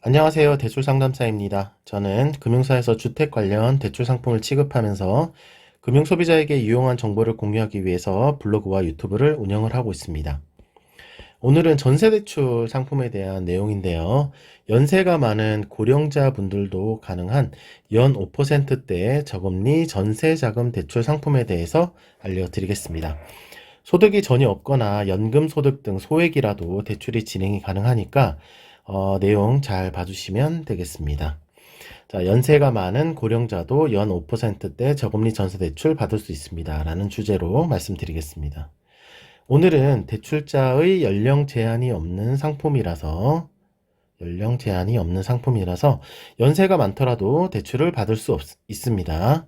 안녕하세요. 대출 상담사입니다. 저는 금융사에서 주택 관련 대출 상품을 취급하면서 금융 소비자에게 유용한 정보를 공유하기 위해서 블로그와 유튜브를 운영을 하고 있습니다. 오늘은 전세대출 상품에 대한 내용인데요. 연세가 많은 고령자 분들도 가능한 연 5%대 저금리 전세자금 대출 상품에 대해서 알려드리겠습니다. 소득이 전혀 없거나 연금소득 등 소액이라도 대출이 진행이 가능하니까 내용 잘 봐주시면 되겠습니다. 자, 연세가 많은 고령자도 연 5%대 저금리 전세대출 받을 수 있습니다. 라는 주제로 말씀드리겠습니다. 오늘은 대출자의 연령 제한이 없는 상품이라서 연세가 많더라도 대출을 받을 수 있습니다.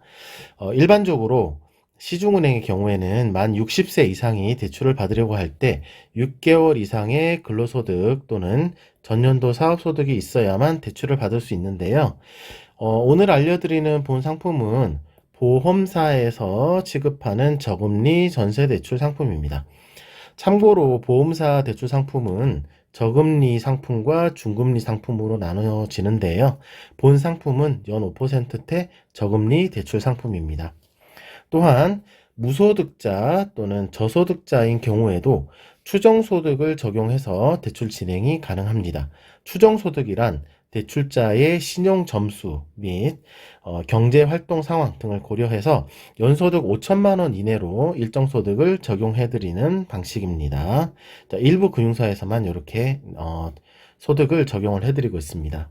일반적으로 시중은행의 경우에는 만 60세 이상이 대출을 받으려고 할 때 6개월 이상의 근로소득 또는 전년도 사업소득이 있어야만 대출을 받을 수 있는데요. 오늘 알려드리는 본 상품은 보험사에서 취급하는 저금리 전세대출 상품입니다. 참고로 보험사 대출 상품은 저금리 상품과 중금리 상품으로 나눠지는데요. 본 상품은 연 5%대 저금리 대출 상품입니다. 또한 무소득자 또는 저소득자인 경우에도 추정소득을 적용해서 대출 진행이 가능합니다. 추정소득이란 대출자의 신용점수 및 경제활동 상황 등을 고려해서 연소득 5천만 원 이내로 일정 소득을 적용해드리는 방식입니다. 자, 일부 금융사에서만 이렇게 소득을 적용을 해드리고 있습니다.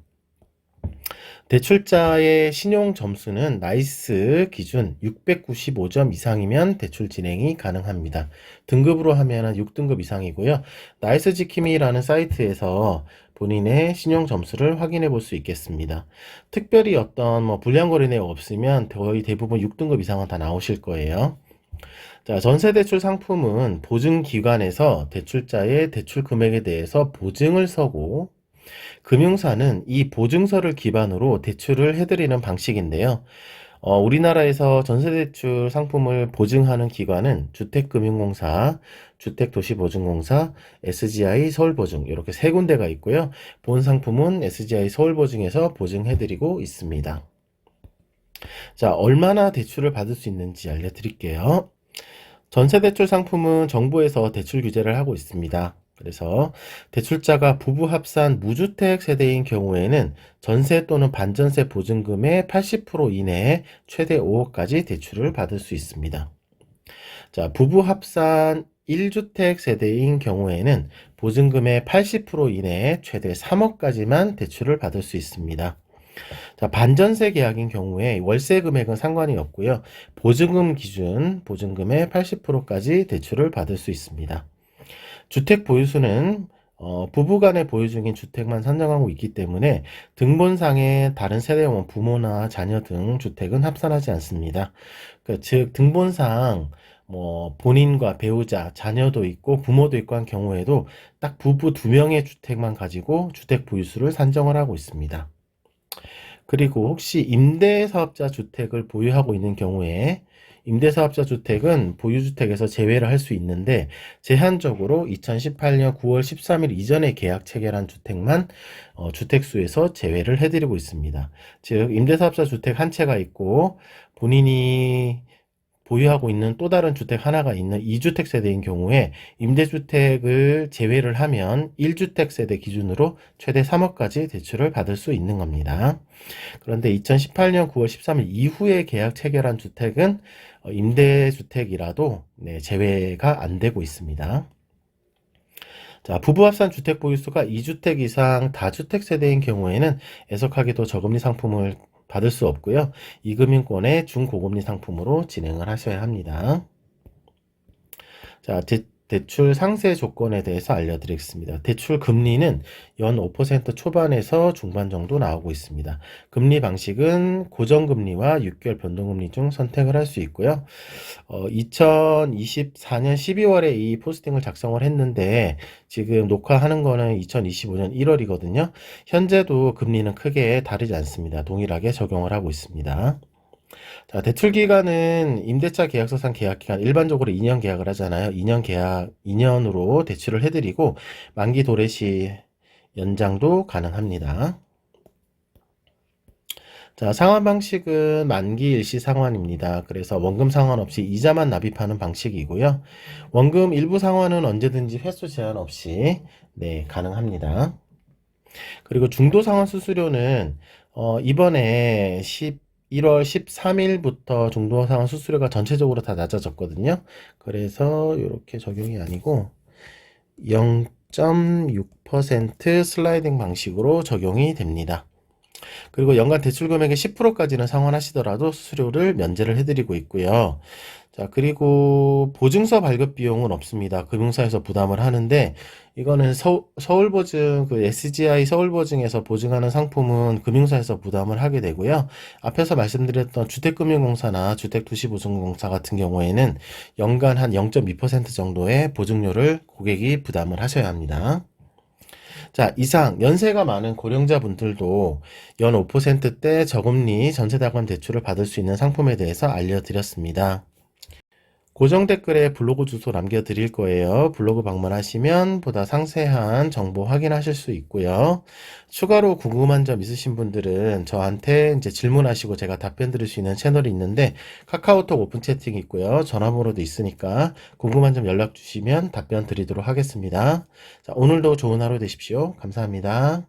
대출자의 신용 점수는 나이스 기준 695점 이상이면 대출 진행이 가능합니다. 등급으로 하면 6등급 이상이고요. 나이스 지킴이라는 사이트에서 본인의 신용 점수를 확인해 볼 수 있겠습니다. 특별히 어떤 불리한 거래 내역 없으면 거의 대부분 6등급 이상은 다 나오실 거예요. 자, 전세대출 상품은 보증기관에서 대출자의 대출 금액에 대해서 보증을 서고 금융사는 이 보증서를 기반으로 대출을 해드리는 방식인데요. 우리나라에서 전세대출 상품을 보증하는 기관은 주택금융공사, 주택도시보증공사, SGI 서울보증 이렇게 세 군데가 있고요. 본 상품은 SGI 서울보증에서 보증해드리고 있습니다. 자, 얼마나 대출을 받을 수 있는지 알려드릴게요. 전세대출 상품은 정부에서 대출 규제를 하고 있습니다. 그래서 대출자가 부부 합산 무주택 세대인 경우에는 전세 또는 반전세 보증금의 80% 이내에 최대 5억까지 대출을 받을 수 있습니다. 자, 부부 합산 1주택 세대인 경우에는 보증금의 80% 이내에 최대 3억까지만 대출을 받을 수 있습니다. 자, 반전세 계약인 경우에 월세 금액은 상관이 없고요. 보증금 기준 보증금의 80%까지 대출을 받을 수 있습니다. 주택 보유수는 부부간에 보유 중인 주택만 산정하고 있기 때문에 등본상의 다른 세대원 부모나 자녀 등 주택은 합산하지 않습니다. 즉 등본상 본인과 배우자, 자녀도 있고 부모도 있고 한 경우에도 딱 부부 2명의 주택만 가지고 주택 보유수를 산정을 하고 있습니다. 그리고 혹시 임대사업자 주택을 보유하고 있는 경우에 임대사업자 주택은 보유주택에서 제외를 할 수 있는데 제한적으로 2018년 9월 13일 이전에 계약 체결한 주택만 주택수에서 제외를 해드리고 있습니다. 즉 임대사업자 주택 한 채가 있고 본인이 보유하고 있는 또 다른 주택 하나가 있는 2주택 세대인 경우에 임대주택을 제외를 하면 1주택 세대 기준으로 최대 3억까지 대출을 받을 수 있는 겁니다. 그런데 2018년 9월 13일 이후에 계약 체결한 주택은 임대주택이라도 제외가 안 되고 있습니다. 자, 부부 합산 주택 보유수가 2주택 이상 다주택 세대인 경우에는 애석하게도 저금리 상품을 받을 수 없고요. 이금융권의 중고금리 상품으로 진행을 하셔야 합니다. 자, 대출 상세 조건에 대해서 알려드리겠습니다. 대출 금리는 연 5% 초반에서 중반 정도 나오고 있습니다. 금리 방식은 고정금리와 6개월 변동금리 중 선택을 할 수 있고요. 2024년 12월에 이 포스팅을 작성을 했는데 지금 녹화하는 거는 2025년 1월이거든요. 현재도 금리는 크게 다르지 않습니다. 동일하게 적용을 하고 있습니다. 자, 대출 기간은 임대차 계약서상 계약 기간 일반적으로 2년 계약을 하잖아요. 2년 계약 2년으로 대출을 해드리고 만기 도래 시 연장도 가능합니다. 자, 상환 방식은 만기 일시 상환입니다. 그래서 원금 상환 없이 이자만 납입하는 방식이고요. 원금 일부 상환은 언제든지 횟수 제한 없이 네, 가능합니다. 그리고 중도 상환 수수료는 이번에 1월 13일부터 중도 상환 수수료가 전체적으로 다 낮아졌거든요. 그래서 이렇게 적용이 아니고 0.6% 슬라이딩 방식으로 적용이 됩니다. 그리고 연간 대출 금액의 10%까지는 상환하시더라도 수수료를 면제를 해드리고 있고요. 자, 그리고 보증서 발급 비용은 없습니다. 금융사에서 부담을 하는데, 이거는 서울보증, 그 SGI 서울보증에서 보증하는 상품은 금융사에서 부담을 하게 되고요. 앞에서 말씀드렸던 주택금융공사나 주택도시보증공사 같은 경우에는 연간 한 0.2% 정도의 보증료를 고객이 부담을 하셔야 합니다. 자, 이상 연세가 많은 고령자분들도 연 5%대 저금리 전세다권 대출을 받을 수 있는 상품에 대해서 알려드렸습니다. 고정 댓글에 블로그 주소 남겨드릴 거예요. 블로그 방문하시면 보다 상세한 정보 확인하실 수 있고요. 추가로 궁금한 점 있으신 분들은 저한테 이제 질문하시고 제가 답변 드릴 수 있는 채널이 있는데 카카오톡 오픈 채팅이 있고요. 전화번호도 있으니까 궁금한 점 연락 주시면 답변 드리도록 하겠습니다. 자, 오늘도 좋은 하루 되십시오. 감사합니다.